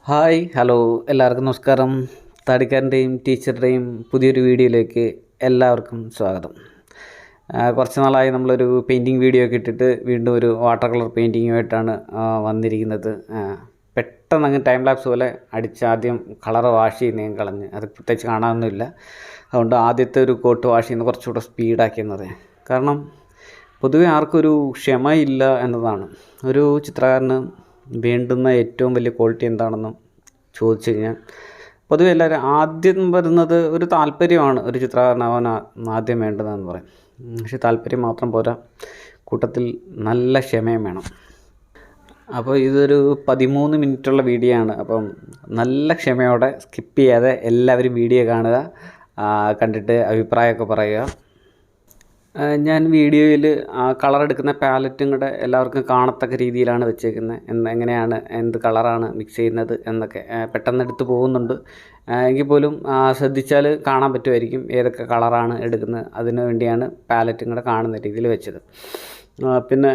Hi hello എല്ലാവർക്കും നമസ്കാരം. താടിക്കാരൻ്റെയും ടീച്ചറുടെയും പുതിയൊരു വീഡിയോയിലേക്ക് എല്ലാവർക്കും സ്വാഗതം. കുറച്ച് നാളായി നമ്മളൊരു പെയിൻറ്റിങ് വീഡിയോ ഒക്കെ ഇട്ടിട്ട് വീണ്ടും ഒരു വാട്ടർ കളർ പെയിൻറ്റിങ്ങുമായിട്ടാണ് വന്നിരിക്കുന്നത്. പെട്ടെന്ന് അങ്ങ് ടൈം ലാപ്സ് പോലെ ആദ്യം കളർ വാഷ് ചെയ്യുന്നതും കളഞ്ഞ് അത് പ്രത്യേകിച്ച് കാണാനൊന്നുമില്ല. അതുകൊണ്ട് ആദ്യത്തെ ഒരു കോട്ട് വാഷ് ചെയ്യുന്നത് കുറച്ചുകൂടെ സ്പീഡാക്കിയെന്നത്. കാരണം പൊതുവെ ആർക്കും ഒരു ക്ഷമയില്ല എന്നതാണ്. ഒരു ചിത്രകാരന് വേണ്ടുന്ന ഏറ്റവും വലിയ ക്വാളിറ്റി എന്താണെന്ന് ചോദിച്ചു കഴിഞ്ഞാൽ പൊതുവെ എല്ലാവരും ആദ്യം വരുന്നത് ഒരു താല്പര്യമാണ്. ഒരു ചിത്രകാരനാവാൻ ആദ്യം വേണ്ടതെന്ന് പറയും. പക്ഷേ താല്പര്യം മാത്രം പോരാ, കൂട്ടത്തിൽ നല്ല ക്ഷമയും വേണം. അപ്പോൾ ഇതൊരു 13 മിനിറ്റുള്ള വീഡിയോ ആണ്. അപ്പം നല്ല ക്ഷമയോടെ സ്കിപ്പ് ചെയ്യാതെ എല്ലാവരും വീഡിയോ കാണുക, കണ്ടിട്ട് അഭിപ്രായമൊക്കെ പറയുക. ഞാൻ വീഡിയോയിൽ കളർ എടുക്കുന്ന പാലറ്റും കൂടെ എല്ലാവർക്കും കാണത്തക്ക രീതിയിലാണ് വെച്ചേക്കുന്നത്. എങ്ങനെയാണ് എന്ത് കളറാണ് മിക്സ് ചെയ്യുന്നത് എന്നൊക്കെ പെട്ടെന്ന് എടുത്ത് പോകുന്നുണ്ട്. എങ്കിൽ പോലും ശ്രദ്ധിച്ചാൽ കാണാൻ പറ്റുമായിരിക്കും ഏതൊക്കെ കളറാണ് എടുക്കുന്നത്. അതിനു വേണ്ടിയാണ് പാലറ്റും കൂടെ കാണുന്ന രീതിയിൽ വെച്ചത്. പിന്നെ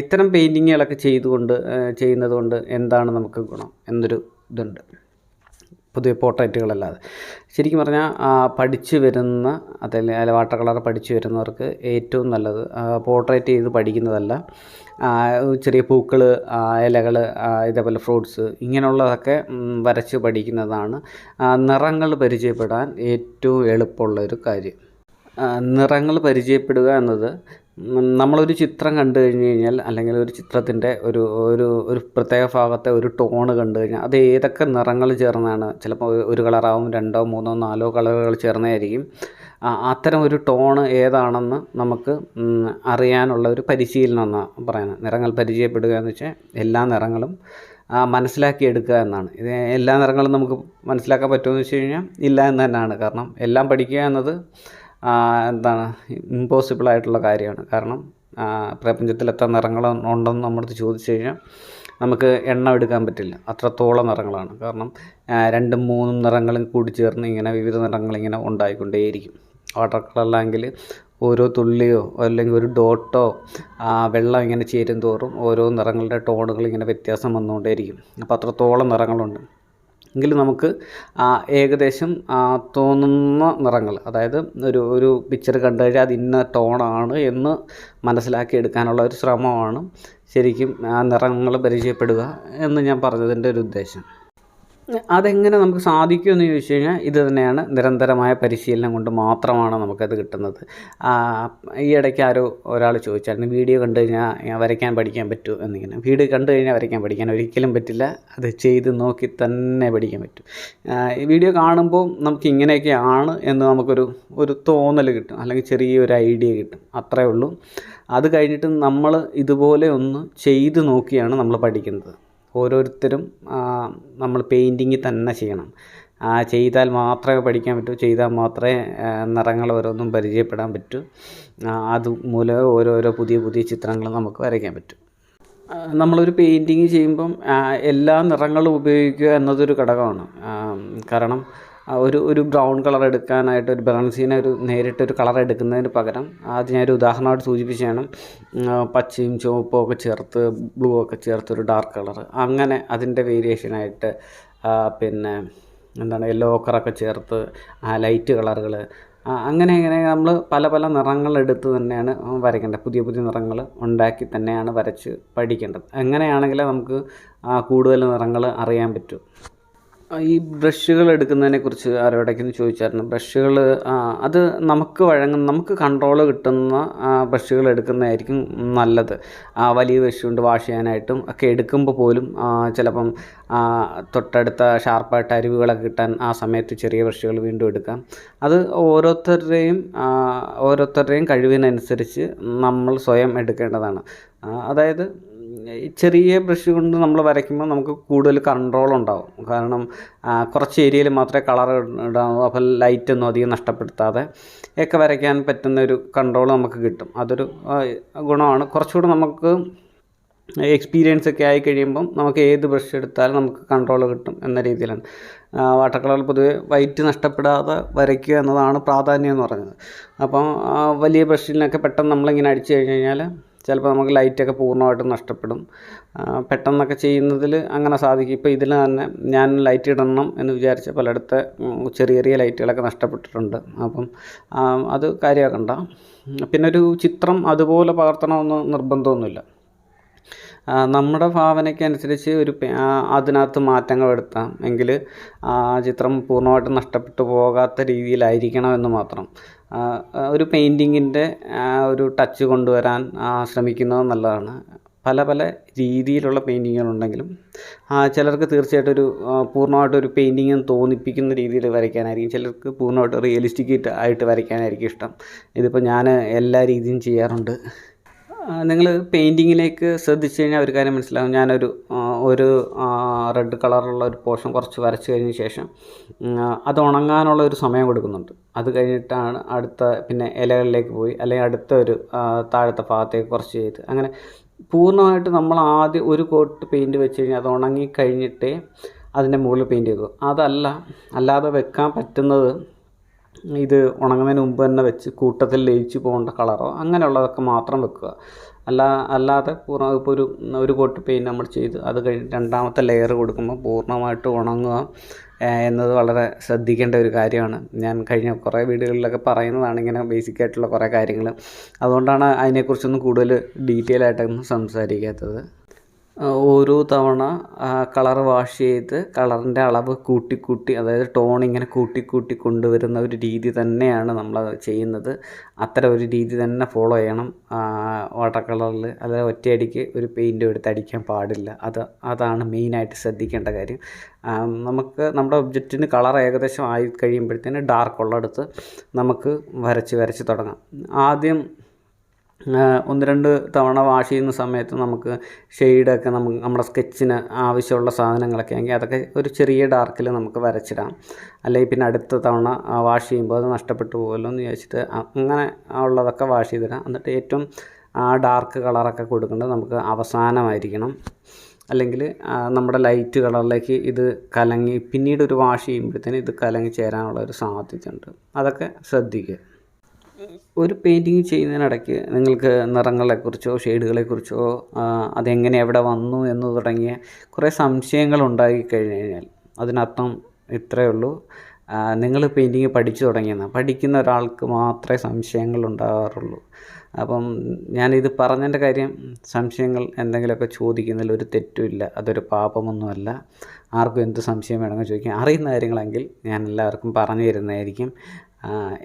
ഇത്തരം പെയിൻറ്റിങ്ങുകളൊക്കെ ചെയ്യുന്നത് കൊണ്ട് എന്താണ് നമുക്ക് ഗുണം എന്നൊരു ഇതുണ്ട്. പൊതുവെ പോർട്രേറ്റുകളല്ലാതെ ശരിക്കും പറഞ്ഞാൽ പഠിച്ചു വരുന്ന അതല്ല വാട്ടർ കളർ പഠിച്ചു വരുന്നവർക്ക് ഏറ്റവും നല്ലത് പോർട്രേറ്റ് ചെയ്ത് പഠിക്കുന്നതല്ല, ചെറിയ പൂക്കൾ, ഇലകൾ, ഇതേപോലെ ഫ്രൂട്ട്സ് ഇങ്ങനെയുള്ളതൊക്കെ വരച്ച് പഠിക്കുന്നതാണ് നിറങ്ങൾ പരിചയപ്പെടാൻ ഏറ്റവും എളുപ്പമുള്ളൊരു കാര്യം. നിറങ്ങൾ പരിചയപ്പെടുക എന്നത് നമ്മളൊരു ചിത്രം കണ്ടു കഴിഞ്ഞ് കഴിഞ്ഞാൽ, അല്ലെങ്കിൽ ഒരു ചിത്രത്തിൻ്റെ ഒരു പ്രത്യേക ഭാഗത്തെ ഒരു ടോണ് കണ്ടു കഴിഞ്ഞാൽ അത് ഏതൊക്കെ നിറങ്ങൾ ചേർന്നാണ്, ചിലപ്പോൾ ഒരു കളറാവും, 2, 3, 4 കളറുകൾ ചേർന്നായിരിക്കും. അത്തരം ഒരു ടോണ് ഏതാണെന്ന് നമുക്ക് അറിയാനുള്ള ഒരു പരിശീലനം എന്നാണ് പറയുന്നത്. നിറങ്ങൾ പരിചയപ്പെടുക എന്ന് വെച്ചാൽ എല്ലാ നിറങ്ങളും മനസ്സിലാക്കിയെടുക്കുക എന്നാണ്. ഇത് എല്ലാ നിറങ്ങളും നമുക്ക് മനസ്സിലാക്കാൻ പറ്റുമെന്ന് വെച്ച് കഴിഞ്ഞാൽ ഇല്ല എന്ന് തന്നെയാണ്. കാരണം എല്ലാം പഠിക്കുക എന്നത് എന്താണ് ഇമ്പോസിബിളായിട്ടുള്ള കാര്യമാണ്. കാരണം പ്രപഞ്ചത്തിൽ എത്ര നിറങ്ങൾ ഉണ്ടെന്ന് നമ്മളടുത്ത് ചോദിച്ചു കഴിഞ്ഞാൽ നമുക്ക് എണ്ണം എടുക്കാൻ പറ്റില്ല, അത്രത്തോളം നിറങ്ങളാണ്. കാരണം 2, 3 നിറങ്ങളും കൂടി ചേർന്ന് ഇങ്ങനെ വിവിധ നിറങ്ങളിങ്ങനെ ഉണ്ടായിക്കൊണ്ടേയിരിക്കും. വാട്ടർ കളറിലാണെങ്കിൽ ഓരോ തുള്ളിയോ അല്ലെങ്കിൽ ഒരു ഡോട്ടോ വെള്ളം ഇങ്ങനെ ചേരും തോറും ഓരോ നിറങ്ങളുടെ ടോണുകൾ ഇങ്ങനെ വ്യത്യാസം വന്നുകൊണ്ടേയിരിക്കും. അപ്പോൾ അത്രത്തോളം നിറങ്ങളുണ്ട്. എങ്കിലും നമുക്ക് ഏകദേശം തോന്നുന്ന നിറങ്ങൾ, അതായത് ഒരു പിക്ചർ കണ്ടു കഴിഞ്ഞാൽ അത് ഇന്ന ടോണാണ് എന്ന് മനസ്സിലാക്കി എടുക്കാനുള്ള ഒരു ശ്രമമാണ് ശരിക്കും നിറങ്ങൾ പരിചയപ്പെടുക എന്ന് ഞാൻ പറഞ്ഞതിൻ്റെ ഒരു ഉദ്ദേശം. അതെങ്ങനെ നമുക്ക് സാധിക്കുമെന്ന് ചോദിച്ചു കഴിഞ്ഞാൽ ഇത് തന്നെയാണ്, നിരന്തരമായ പരിശീലനം കൊണ്ട് മാത്രമാണ് നമുക്കത് കിട്ടുന്നത്. ഈ ഇടയ്ക്ക് ഒരാൾ ചോദിച്ചായിരുന്നു, വീഡിയോ കണ്ടു കഴിഞ്ഞാൽ വരയ്ക്കാൻ പഠിക്കാൻ പറ്റുമോ എന്നിങ്ങനെ. വീഡിയോ കണ്ടു കഴിഞ്ഞാൽ വരയ്ക്കാൻ പഠിക്കാൻ ഒരിക്കലും പറ്റില്ല, അത് ചെയ്ത് നോക്കി തന്നെ പഠിക്കാൻ പറ്റും. ഈ വീഡിയോ കാണുമ്പോൾ നമുക്ക് ഇങ്ങനെയൊക്കെയാണ് എന്ന് നമുക്കൊരു തോന്നൽ കിട്ടും, അല്ലെങ്കിൽ ചെറിയൊരു ഐഡിയ കിട്ടും, അത്രയേ ഉള്ളൂ. അത് കഴിഞ്ഞിട്ട് നമ്മൾ ഇതുപോലെ ഒന്ന് ചെയ്ത് നോക്കിയാണ് നമ്മൾ പഠിക്കുന്നത്. ഓരോരുത്തരും നമ്മൾ പെയിൻറ്റിങ് തന്നെ ചെയ്യണം. ചെയ്താൽ മാത്രമേ പഠിക്കാൻ പറ്റൂ, ചെയ്താൽ മാത്രമേ നിറങ്ങൾ ഓരോന്നും പരിചയപ്പെടാൻ പറ്റൂ. അതുമൂലം ഓരോരോ പുതിയ ചിത്രങ്ങൾ നമുക്ക് വരയ്ക്കാൻ പറ്റും. നമ്മളൊരു പെയിൻറ്റിങ് ചെയ്യുമ്പം എല്ലാ നിറങ്ങളും ഉപയോഗിക്കുക എന്നതൊരു ഘടകമാണ്. കാരണം ഒരു ബ്രൗൺ കളർ എടുക്കാനായിട്ട്, ഒരു ബ്രൗൺസിനെ നേരിട്ടൊരു കളർ എടുക്കുന്നതിന് പകരം ആദ്യം ഞാനൊരു ഉദാഹരണമായിട്ട് സൂചിപ്പിച്ചാണ്, പച്ചയും ചുവപ്പും ഒക്കെ ചേർത്ത്, ബ്ലൂ ഒക്കെ ചേർത്ത് ഒരു ഡാർക്ക് കളർ, അങ്ങനെ അതിൻ്റെ വേരിയേഷനായിട്ട് പിന്നെ എന്താണ് യെല്ലോ ഓക്കറൊക്കെ ചേർത്ത് ലൈറ്റ് കളറുകൾ, അങ്ങനെ നമ്മൾ പല നിറങ്ങളെടുത്ത് തന്നെയാണ് വരയ്ക്കേണ്ടത്. പുതിയ നിറങ്ങൾ ഉണ്ടാക്കി തന്നെയാണ് വരച്ച് പഠിക്കേണ്ടത്. അങ്ങനെയാണെങ്കിലേ നമുക്ക് കൂടുതൽ നിറങ്ങൾ അറിയാൻ പറ്റൂ. ഈ ബ്രഷുകൾ എടുക്കുന്നതിനെക്കുറിച്ച് ആരോടേക്കെന്ന് ചോദിച്ചായിരുന്നു. ബ്രഷുകൾ അത് നമുക്ക് കൺട്രോൾ കിട്ടുന്ന ബ്രഷുകൾ എടുക്കുന്നതായിരിക്കും നല്ലത്. വലിയ ബ്രഷ് കൊണ്ട് വാഷ് ചെയ്യാനായിട്ടും ഒക്കെ എടുക്കുമ്പോൾ പോലും ചിലപ്പം തൊട്ടടുത്ത ഷാർപ്പായിട്ട് അരിവുകളൊക്കെ കിട്ടാൻ ആ സമയത്ത് ചെറിയ ബ്രഷുകൾ വീണ്ടും എടുക്കാം. അത് ഓരോരുത്തരുടെയും കഴിവിനനുസരിച്ച് നമ്മൾ സ്വയം എടുക്കേണ്ടതാണ്. അതായത് ചെറിയ ബ്രഷ് കൊണ്ട് നമ്മൾ വരയ്ക്കുമ്പോൾ നമുക്ക് കൂടുതൽ കൺട്രോൾ ഉണ്ടാവും. കാരണം കുറച്ച് ഏരിയയിൽ മാത്രമേ കളർ ഇടാവൂ. അപ്പോൾ ലൈറ്റൊന്നും അധികം നഷ്ടപ്പെടുത്താതെ ഒക്കെ വരയ്ക്കാൻ പറ്റുന്നൊരു കൺട്രോൾ നമുക്ക് കിട്ടും. അതൊരു ഗുണമാണ്. കുറച്ചുകൂടെ നമുക്ക് എക്സ്പീരിയൻസ് ഒക്കെ ആയി കഴിയുമ്പം നമുക്ക് ഏത് ബ്രഷ് എടുത്താലും നമുക്ക് കൺട്രോൾ കിട്ടും എന്ന രീതിയിലാണ്. വാട്ടർ കളറിൽ പൊതുവെ വൈറ്റ് നഷ്ടപ്പെടാതെ വരയ്ക്കുക എന്നതാണ് പ്രാധാന്യം എന്ന് പറയുന്നത്. അപ്പം വലിയ ബ്രഷിനൊക്കെ പെട്ടെന്ന് നമ്മളിങ്ങനെ അടിച്ചു കഴിഞ്ഞ് കഴിഞ്ഞാൽ ചിലപ്പോൾ നമുക്ക് ലൈറ്റൊക്കെ പൂർണ്ണമായിട്ടും നഷ്ടപ്പെടും. പെട്ടെന്നൊക്കെ ചെയ്യുന്നതിൽ അങ്ങനെ സാധിക്കും. ഇപ്പോൾ ഇതിൽ തന്നെ ഞാൻ ലൈറ്റ് ഇടണം എന്ന് വിചാരിച്ച പലയിടത്തെ ചെറിയ ചെറിയ ലൈറ്റുകളൊക്കെ നഷ്ടപ്പെട്ടിട്ടുണ്ട്. അപ്പം അത് കാര്യമാക്കണ്ട. പിന്നെ ഒരു ചിത്രം അതുപോലെ പകർത്തണമെന്ന് നിർബന്ധമൊന്നുമില്ല. നമ്മുടെ ഭാവനയ്ക്കനുസരിച്ച് അതിനകത്ത് മാറ്റങ്ങൾ വരുത്താം. എങ്കിൽ ആ ചിത്രം പൂർണ്ണമായിട്ടും നഷ്ടപ്പെട്ടു പോകാത്ത രീതിയിലായിരിക്കണമെന്ന് മാത്രം. ഒരു പെയിൻറ്റിങ്ങിൻ്റെ ഒരു ടച്ച് കൊണ്ടുവരാൻ ശ്രമിക്കുന്നത് നല്ലതാണ്. പല പല രീതിയിലുള്ള പെയിൻറ്റിങ്ങുകളുണ്ടെങ്കിലും ചിലർക്ക് തീർച്ചയായിട്ടും ഒരു പൂർണ്ണമായിട്ടൊരു പെയിൻറ്റിങ് തോന്നിപ്പിക്കുന്ന രീതിയിൽ വരയ്ക്കാനായിരിക്കും, ചിലർക്ക് പൂർണ്ണമായിട്ട് റിയലിസ്റ്റിക് ആയിട്ട് വരയ്ക്കാനായിരിക്കും ഇഷ്ടം. ഇതിപ്പോൾ ഞാൻ എല്ലാ രീതിയും ചെയ്യാറുണ്ട്. നിങ്ങൾ പെയിൻറ്റിങ്ങിലേക്ക് ശ്രദ്ധിച്ചു കഴിഞ്ഞാൽ ഒരു കാര്യം മനസ്സിലാവും. ഞാനൊരു റെഡ് കളറുള്ള ഒരു പോർഷൻ കുറച്ച് വരച്ച് കഴിഞ്ഞ ശേഷം അത് ഉണങ്ങാനുള്ള ഒരു സമയം കൊടുക്കുന്നുണ്ട്. അത് കഴിഞ്ഞിട്ടാണ് പിന്നെ ഇലകളിലേക്ക് പോയി, അല്ലെങ്കിൽ അടുത്ത ഒരു താഴത്തെ ഭാഗത്തേക്ക് കുറച്ച് ചെയ്ത്, അങ്ങനെ പൂർണ്ണമായിട്ട് നമ്മൾ ആദ്യം ഒരു കോട്ട് പെയിൻറ്റ് വെച്ച് കഴിഞ്ഞാൽ അത് ഉണങ്ങി കഴിഞ്ഞിട്ടേ അതിൻ്റെ മുകളിൽ പെയിൻറ്റ് ചെയ്തു. അല്ലാതെ വെക്കാൻ പറ്റുന്നത് ഇത് ഉണങ്ങുന്നതിന് മുമ്പ് തന്നെ വെച്ച് കൂട്ടത്തിൽ ലയിച്ച് പോകേണ്ട കളറോ അങ്ങനെയുള്ളതൊക്കെ മാത്രം വെക്കുക. അല്ലാതെ ഇപ്പോൾ ഒരു കോട്ട് പെയിൻറ്റ് നമ്മൾ ചെയ്ത് അത് കഴിഞ്ഞ് രണ്ടാമത്തെ ലെയർ കൊടുക്കുമ്പോൾ പൂർണ്ണമായിട്ട് ഉണങ്ങുക എന്നത് വളരെ ശ്രദ്ധിക്കേണ്ട ഒരു കാര്യമാണ്. ഞാൻ കഴിഞ്ഞ കുറേ വീഡിയോകളിലൊക്കെ പറയുന്നതാണ് ഇങ്ങനെ ബേസിക്കായിട്ടുള്ള കുറേ കാര്യങ്ങൾ. അതുകൊണ്ടാണ് അതിനെക്കുറിച്ചൊന്നും കൂടുതൽ ഡീറ്റെയിൽ ആയിട്ടൊന്നും സംസാരിക്കാത്തത്. ഓരോ തവണ കളർ വാഷ് ചെയ്ത് കളറിൻ്റെ അളവ് കൂട്ടി, അതായത് ടോൺ ഇങ്ങനെ കൂട്ടി കൊണ്ടുവരുന്ന ഒരു രീതി തന്നെയാണ് നമ്മൾ ചെയ്യുന്നത്. അത്തരം ഒരു രീതി തന്നെ ഫോളോ ചെയ്യണം വാട്ടർ കളറിൽ. അതായത് ഒറ്റയടിക്ക് ഒരു പെയിൻറ്റും എടുത്ത് അടിക്കാൻ പാടില്ല. അതാണ് മെയിനായിട്ട് ശ്രദ്ധിക്കേണ്ട കാര്യം. നമുക്ക് നമ്മുടെ ഒബ്ജക്റ്റിന് കളർ ഏകദേശം ആയി കഴിയുമ്പോഴത്തേന് ഡാർക്കുള്ളടുത്ത് നമുക്ക് വരച്ച് തുടങ്ങാം. ആദ്യം 1-2 തവണ വാഷ് ചെയ്യുന്ന സമയത്ത് നമുക്ക് ഷെയ്ഡൊക്കെ നമ്മുടെ സ്കെച്ചിന് ആവശ്യമുള്ള സാധനങ്ങളൊക്കെ ആണെങ്കിൽ അതൊക്കെ ഒരു ചെറിയ ഡാർക്കിൽ നമുക്ക് വരച്ചിടാം. അല്ലെങ്കിൽ പിന്നെ അടുത്ത തവണ വാഷ് ചെയ്യുമ്പോൾ അത് നഷ്ടപ്പെട്ടു പോകുമല്ലോ എന്ന് വിചാരിച്ചിട്ട് അങ്ങനെ ഉള്ളതൊക്കെ വാഷ് ചെയ്തിടാം. എന്നിട്ട് ഏറ്റവും ഡാർക്ക് കളറൊക്കെ കൊടുക്കേണ്ടത് നമുക്ക് അവസാനമായിരിക്കണം. അല്ലെങ്കിൽ നമ്മുടെ ലൈറ്റ് കളറിലേക്ക് ഇത് കലങ്ങി പിന്നീട് ഒരു വാഷ് ചെയ്യുമ്പോഴത്തേന് ഇത് കലങ്ങി ചേരാനുള്ള ഒരു സാധ്യതയുണ്ട്. അതൊക്കെ ശ്രദ്ധിക്കുക. ഒരു പെയിൻറ്റിങ് ചെയ്യുന്നതിനിടയ്ക്ക് നിങ്ങൾക്ക് നിറങ്ങളെക്കുറിച്ചോ ഷെയ്ഡുകളെക്കുറിച്ചോ അതെങ്ങനെ എവിടെ വന്നു എന്ന് തുടങ്ങിയ കുറേ സംശയങ്ങൾ ഉണ്ടായിക്കഴിഞ്ഞ് കഴിഞ്ഞാൽ അതിനർത്ഥം ഇത്രയേ ഉള്ളൂ, നിങ്ങൾ പെയിൻറ്റിങ് പഠിച്ചു തുടങ്ങിയെന്ന്. പഠിക്കുന്ന ഒരാൾക്ക് മാത്രമേ സംശയങ്ങൾ ഉണ്ടാകാറുള്ളൂ. അപ്പം ഞാനിത് പറഞ്ഞതിൻ്റെ കാര്യം, സംശയങ്ങൾ എന്തെങ്കിലുമൊക്കെ ചോദിക്കുന്നതിൽ ഒരു തെറ്റുമില്ല, അതൊരു പാപമൊന്നുമല്ല. ആർക്കും എന്ത് സംശയം വേണമെങ്കിൽ ചോദിക്കാം. അറിയുന്ന കാര്യങ്ങളെങ്കിൽ ഞാൻ എല്ലാവർക്കും പറഞ്ഞു തരുന്നതായിരിക്കും.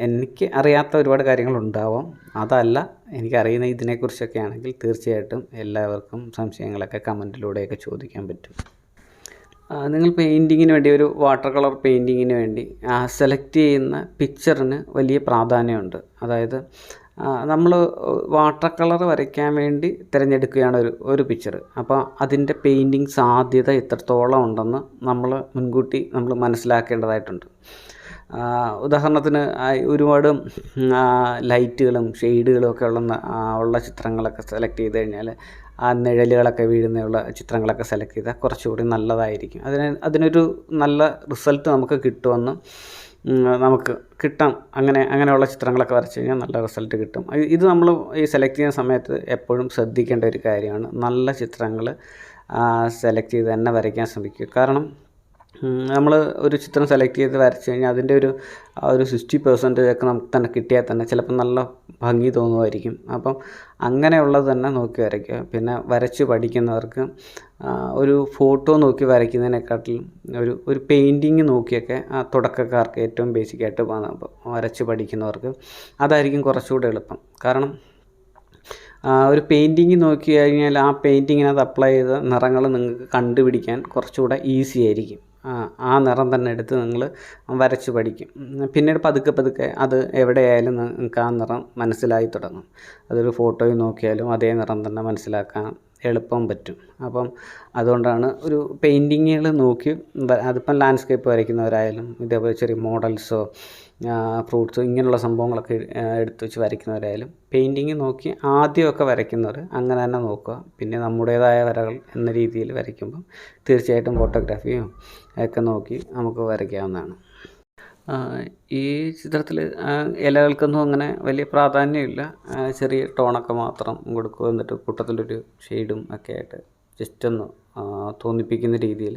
എനിക്ക് അറിയാത്ത ഒരുപാട് കാര്യങ്ങളുണ്ടാവാം, അതല്ല എനിക്കറിയുന്ന ഇതിനെക്കുറിച്ചൊക്കെ ആണെങ്കിൽ തീർച്ചയായിട്ടും എല്ലാവർക്കും സംശയങ്ങളൊക്കെ കമൻറ്റിലൂടെയൊക്കെ ചോദിക്കാൻ പറ്റും. നിങ്ങൾ പെയിൻറ്റിങ്ങിന് വേണ്ടി ഒരു വാട്ടർ കളർ പെയിൻറ്റിങ്ങിന് വേണ്ടി സെലക്ട് ചെയ്യുന്ന പിക്ചറിന് വലിയ പ്രാധാന്യമുണ്ട്. അതായത് നമ്മൾ വാട്ടർ കളർ വരയ്ക്കാൻ വേണ്ടി തിരഞ്ഞെടുക്കുകയാണ് ഒരു പിക്ചർ. അപ്പോൾ അതിൻ്റെ പെയിൻറ്റിങ് സാധ്യത എത്രത്തോളം ഉണ്ടെന്ന് മുൻകൂട്ടി നമ്മൾ മനസ്സിലാക്കേണ്ടതായിട്ടുണ്ട്. ഉദാഹരണത്തിന് ഒരുപാട് ലൈറ്റുകളും ഷെയ്ഡുകളും ഒക്കെ ഉള്ള ചിത്രങ്ങളൊക്കെ സെലക്ട് ചെയ്ത് കഴിഞ്ഞാൽ നിഴലുകളൊക്കെ വീഴുന്നുള്ള ചിത്രങ്ങളൊക്കെ സെലക്ട് ചെയ്താൽ കുറച്ചുകൂടി നല്ലതായിരിക്കും. അതിനൊരു നല്ല റിസൾട്ട് നമുക്ക് കിട്ടുമെന്ന് നമുക്ക് കിട്ടാം. അങ്ങനെയുള്ള ചിത്രങ്ങളൊക്കെ വരച്ച് കഴിഞ്ഞാൽ നല്ല റിസൾട്ട് കിട്ടും. ഇത് നമ്മൾ ഈ സെലക്ട് ചെയ്യുന്ന സമയത്ത് എപ്പോഴും ശ്രദ്ധിക്കേണ്ട ഒരു കാര്യമാണ്. നല്ല ചിത്രങ്ങൾ സെലക്ട് ചെയ്ത് തന്നെ വരയ്ക്കാൻ ശ്രമിക്കുക. കാരണം നമ്മൾ ഒരു ചിത്രം സെലക്ട് ചെയ്ത് വരച്ച് കഴിഞ്ഞാൽ അതിൻ്റെ ഒരു 60% ഒക്കെ നമുക്ക് തന്നെ കിട്ടിയാൽ തന്നെ ചിലപ്പോൾ നല്ല ഭംഗി തോന്നുമായിരിക്കും. അപ്പം അങ്ങനെയുള്ളത് തന്നെ നോക്കി വരയ്ക്കുക. പിന്നെ വരച്ച് പഠിക്കുന്നവർക്ക് ഒരു ഫോട്ടോ നോക്കി വരയ്ക്കുന്നതിനെക്കാട്ടിലും ഒരു പെയിൻറ്റിങ് നോക്കിയൊക്കെ തുടക്കക്കാർക്ക് ഏറ്റവും ബേസിക്കായിട്ട് വരച്ച് പഠിക്കുന്നവർക്ക് അതായിരിക്കും കുറച്ചുകൂടെ എളുപ്പം. കാരണം ഒരു പെയിൻറ്റിങ് നോക്കി കഴിഞ്ഞാൽ ആ പെയിൻറ്റിങ്ങിനകത്ത് അപ്ലൈ ചെയ്ത നിറങ്ങൾ നിങ്ങൾക്ക് കണ്ടുപിടിക്കാൻ കുറച്ചുകൂടെ ഈസി ആയിരിക്കും. ആ നിറം തന്നെ എടുത്ത് നിങ്ങൾ വരച്ച് പഠിക്കും. പിന്നീട് പതുക്കെ അത് എവിടെയായാലും നിങ്ങൾക്ക് ആ നിറം മനസ്സിലായി തുടങ്ങും. അതൊരു ഫോട്ടോയിൽ നോക്കിയാലും അതേ നിറം തന്നെ മനസ്സിലാക്കാൻ എളുപ്പം പറ്റും. അപ്പം അതുകൊണ്ടാണ് ഒരു പെയിൻറ്റിങ്ങുകൾ നോക്കി, അതിപ്പം ലാൻഡ്സ്കേപ്പ് വരയ്ക്കുന്നവരായാലും ഇതേപോലെ ചെറിയ മോഡൽസോ ഫ്രൂട്ട്സോ ഇങ്ങനെയുള്ള സംഭവങ്ങളൊക്കെ എടുത്ത് വെച്ച് വരയ്ക്കുന്നവരായാലും പെയിൻറ്റിങ് നോക്കി ആദ്യമൊക്കെ വരയ്ക്കുന്നവർ അങ്ങനെ തന്നെ നോക്കുക. പിന്നെ നമ്മുടേതായ വരകൾ എന്ന രീതിയിൽ വരയ്ക്കുമ്പം തീർച്ചയായിട്ടും ഫോട്ടോഗ്രാഫിയും ഒക്കെ നോക്കി നമുക്ക് വരയ്ക്കാവുന്നതാണ്. ഈ ചിത്രത്തിൽ ഇലകൾക്കൊന്നും അങ്ങനെ വലിയ പ്രാധാന്യമില്ല. ചെറിയ ടോണൊക്കെ മാത്രം കൊടുക്കുക, എന്നിട്ട് കൂട്ടത്തിലൊരു ഷെയ്ഡും ഒക്കെ ആയിട്ട് ജസ്റ്റ് ഒന്ന് തോന്നിപ്പിക്കുന്ന രീതിയിൽ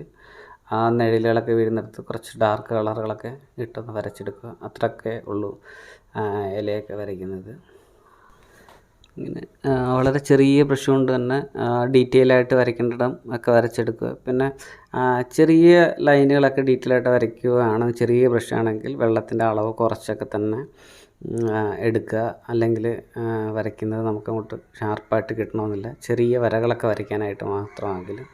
ആ നിഴലുകളൊക്കെ വീഴുന്നിടത്ത് കുറച്ച് ഡാർക്ക് കളറുകളൊക്കെ ഇട്ടൊന്ന് വരച്ചെടുക്കുക. അത്രയൊക്കെ ഉള്ളൂ ഇലയൊക്കെ വരയ്ക്കുന്നത്. ഇങ്ങനെ വളരെ ചെറിയ ബ്രഷ് കൊണ്ട് തന്നെ ഡീറ്റെയിലായിട്ട് വരയ്ക്കേണ്ടിടം ഒക്കെ വരച്ചെടുക്കുക. പിന്നെ ചെറിയ ലൈനുകളൊക്കെ ഡീറ്റെയിലായിട്ട് വരയ്ക്കുകയാണ് ചെറിയ ബ്രഷാണെങ്കിൽ വെള്ളത്തിൻ്റെ അളവ് കുറച്ചൊക്കെ തന്നെ എടുക്കുക. അല്ലെങ്കിൽ വരയ്ക്കുന്നത് നമുക്കങ്ങോട്ട് ഷാർപ്പായിട്ട് കിട്ടണമെന്നില്ല. ചെറിയ വരകളൊക്കെ വരയ്ക്കാനായിട്ട് മാത്രമാണെങ്കിലും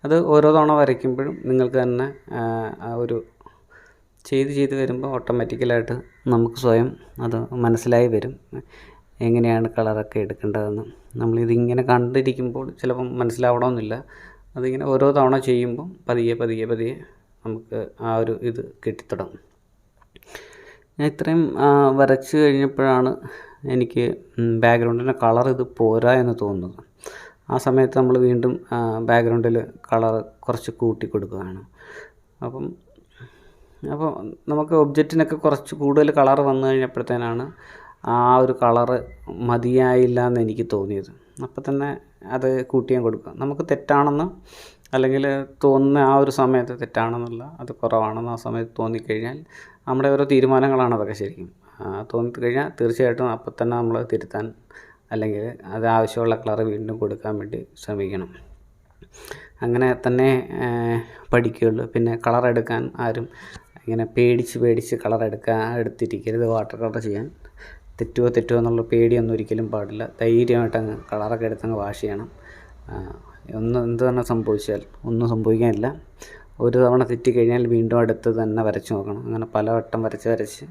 അത് ഓരോ തവണ വരയ്ക്കുമ്പോഴും നിങ്ങൾക്ക് തന്നെ ഒരു ചെയ്ത് വരുമ്പോൾ ഓട്ടോമാറ്റിക്കലായിട്ട് നമുക്ക് സ്വയം അത് മനസ്സിലായി വരും എങ്ങനെയാണ് കളറൊക്കെ എടുക്കേണ്ടതെന്ന്. നമ്മളിതിങ്ങനെ കണ്ടിരിക്കുമ്പോൾ ചിലപ്പം മനസ്സിലാവണമെന്നില്ല. അതിങ്ങനെ ഓരോ തവണ ചെയ്യുമ്പം പതിയെ നമുക്ക് ആ ഒരു ഇത് കിട്ടിത്തുടങ്ങും. ഞാൻ ഇത്രയും വരച്ച് കഴിഞ്ഞപ്പോഴാണ് എനിക്ക് ബാക്ക്ഗ്രൗണ്ടിൻ്റെ കളർ ഇത് പോരാ എന്ന് തോന്നുന്നത്. ആ സമയത്ത് നമ്മൾ വീണ്ടും ബാക്ക്ഗ്രൗണ്ടിൽ കളർ കുറച്ച് കൂട്ടി കൊടുക്കുകയാണ്. അപ്പോൾ നമുക്ക് ഒബ്ജക്റ്റിനൊക്കെ കുറച്ച് കൂടുതൽ കളർ വന്നു കഴിഞ്ഞപ്പോഴത്തേനാണ് ആ ഒരു കളറ് മതിയായില്ല എന്ന് എനിക്ക് തോന്നിയത്. അപ്പോൾ തന്നെ അത് കൂട്ടി ഞാൻ കൊടുക്കുക. നമുക്ക് തെറ്റാണെന്ന് അല്ലെങ്കിൽ തോന്നുന്ന ആ ഒരു സമയത്ത് തെറ്റാണെന്നുള്ള അത് കുറവാണെന്ന് ആ സമയത്ത് തോന്നിക്കഴിഞ്ഞാൽ നമ്മുടെ ഓരോ തീരുമാനങ്ങളാണ് അതൊക്കെ ശരിക്കും. തോന്നിക്കഴിഞ്ഞാൽ തീർച്ചയായിട്ടും അപ്പം തന്നെ നമ്മൾ തിരുത്താൻ അല്ലെങ്കിൽ അത് ആവശ്യമുള്ള കളറ് വീണ്ടും കൊടുക്കാൻ വേണ്ടി ശ്രമിക്കണം. അങ്ങനെ തന്നെ പഠിക്കുകയുള്ളൂ. പിന്നെ കളർ എടുക്കാൻ ആരും ഇങ്ങനെ പേടിച്ച് കളർ എടുത്തിരിക്കരുത്. വാട്ടർ കളർ ചെയ്യാൻ തെറ്റുമോ എന്നുള്ള പേടിയൊന്നും ഒരിക്കലും പാടില്ല. ധൈര്യമായിട്ട് അങ്ങ് കളറൊക്കെ എടുത്തങ്ങ് വാഷ് ചെയ്യണം. എന്ത് തന്നെ സംഭവിച്ചാൽ ഒന്നും സംഭവിക്കാനില്ല. ഒരു തവണ തെറ്റിക്കഴിഞ്ഞാൽ വീണ്ടും അടുത്ത് തന്നെ വരച്ച് നോക്കണം. അങ്ങനെ പലവട്ടം വരച്ച്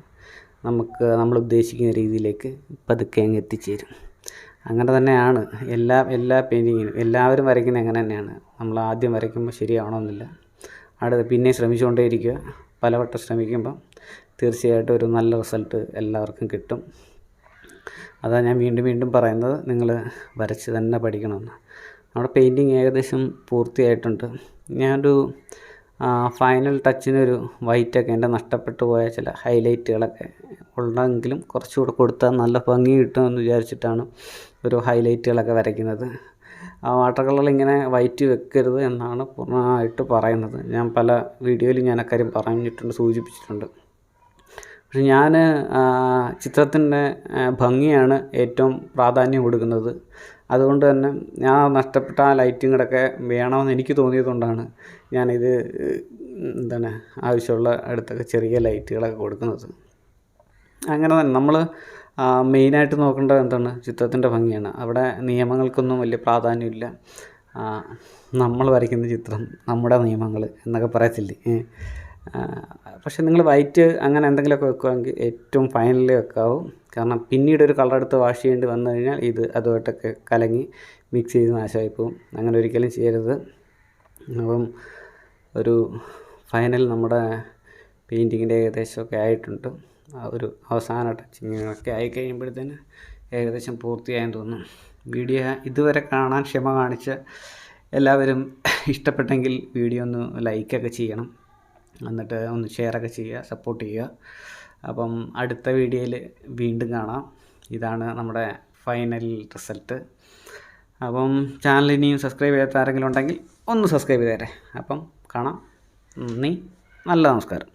നമുക്ക് നമ്മൾ ഉദ്ദേശിക്കുന്ന രീതിയിലേക്ക് പതുക്കെ അങ്ങ് എത്തിച്ചേരും. അങ്ങനെ തന്നെയാണ് എല്ലാ പെയിൻറ്റിങ്ങിനും എല്ലാവരും വരയ്ക്കുന്നത് അങ്ങനെ തന്നെയാണ്. നമ്മൾ ആദ്യം വരയ്ക്കുമ്പോൾ ശരിയാവണമെന്നില്ല. പിന്നെ ശ്രമിച്ചുകൊണ്ടേയിരിക്കുക. പലവട്ടം ശ്രമിക്കുമ്പം തീർച്ചയായിട്ടും ഒരു നല്ല റിസൾട്ട് എല്ലാവർക്കും കിട്ടും. അതാണ് ഞാൻ വീണ്ടും പറയുന്നത്, നിങ്ങൾ വരച്ച് തന്നെ പഠിക്കണമെന്ന്. നമ്മുടെ പെയിൻറ്റിങ് ഏകദേശം പൂർത്തിയായിട്ടുണ്ട്. ഞാനൊരു ഫൈനൽ ടച്ചിനൊരു വൈറ്റൊക്കെ എൻ്റെ നഷ്ടപ്പെട്ടു പോയ ചില ഹൈലൈറ്റുകളൊക്കെ ഉണ്ടെങ്കിലും കുറച്ചുകൂടെ കൊടുത്താൽ നല്ല ഭംഗി കിട്ടുമെന്ന് വിചാരിച്ചിട്ടാണ് ഒരു ഹൈലൈറ്റുകളൊക്കെ വരയ്ക്കുന്നത്. ആ വാട്ടർ കളറിൽ ഇങ്ങനെ വൈറ്റ് വെക്കരുത് എന്നാണ് പൂർണ്ണമായിട്ട് പറയുന്നത്. ഞാൻ പല വീഡിയോയിലും ഞാൻ അക്കാര്യം പറഞ്ഞിട്ടുണ്ട്, സൂചിപ്പിച്ചിട്ടുണ്ട്. പക്ഷെ ഞാൻ ചിത്രത്തിൻ്റെ ഭംഗിയാണ് ഏറ്റവും പ്രാധാന്യം കൊടുക്കുന്നത്. അതുകൊണ്ട് തന്നെ ഞാൻ നഷ്ടപ്പെട്ട ആ ലൈറ്റും കൂടെയൊക്കെ വേണമെന്ന് എനിക്ക് തോന്നിയതുകൊണ്ടാണ് ഞാനിത് ആവശ്യമുള്ള അടുത്തൊക്കെ ചെറിയ ലൈറ്റുകളൊക്കെ കൊടുക്കുന്നത്. അങ്ങനെ തന്നെ നമ്മൾ മെയിനായിട്ട് നോക്കേണ്ടത് ചിത്രത്തിൻ്റെ ഭംഗിയാണ്. അവിടെ നിയമങ്ങൾക്കൊന്നും വലിയ പ്രാധാന്യമില്ല. നമ്മൾ വരയ്ക്കുന്ന ചിത്രം നമ്മുടെ നിയമങ്ങൾ എന്നൊക്കെ പറയത്തില്ലേ. പക്ഷെ നിങ്ങൾ വൈറ്റ് അങ്ങനെ എന്തെങ്കിലുമൊക്കെ വെക്കുകയാണെങ്കിൽ ഏറ്റവും ഫൈനലി വെക്കാവും. കാരണം പിന്നീട് ഒരു കളർ എടുത്ത് വാഷ് ചെയ്യേണ്ടി വന്നു കഴിഞ്ഞാൽ അതുമായിട്ടൊക്കെ കലങ്ങി മിക്സ് ചെയ്ത് നാശമായി പോകും. അങ്ങനെ ഒരിക്കലും ചെയ്യരുത്. അപ്പം ഒരു ഫൈനൽ നമ്മുടെ പെയിൻറ്റിങ്ങിൻ്റെ ഏകദേശമൊക്കെ ആയിട്ടുണ്ട്. ഒരു അവസാന ടച്ചിങ്ങൊക്കെ ആയി കഴിയുമ്പോഴത്തേന് ഏകദേശം പൂർത്തിയായെന്ന് തോന്നുന്നു. വീഡിയോ ഇതുവരെ കാണാൻ ക്ഷമ കാണിച്ച എല്ലാവരും ഇഷ്ടപ്പെട്ടെങ്കിൽ വീഡിയോ ഒന്ന് ലൈക്കൊക്കെ ചെയ്യണം. എന്നിട്ട് ഒന്ന് ഷെയറൊക്കെ ചെയ്യുക, സപ്പോർട്ട് ചെയ്യുക. അപ്പം അടുത്ത വീഡിയോയിൽ വീണ്ടും കാണാം. ഇതാണ് നമ്മുടെ ഫൈനൽ റിസൾട്ട്. അപ്പം ചാനൽ ഇനിയും സബ്സ്ക്രൈബ് ചെയ്യാത്ത ആരെങ്കിലും ഉണ്ടെങ്കിൽ ഒന്ന് സബ്സ്ക്രൈബ് ചെയ്തേരെ. അപ്പം കാണാം. നന്ദി, നല്ല നമസ്കാരം.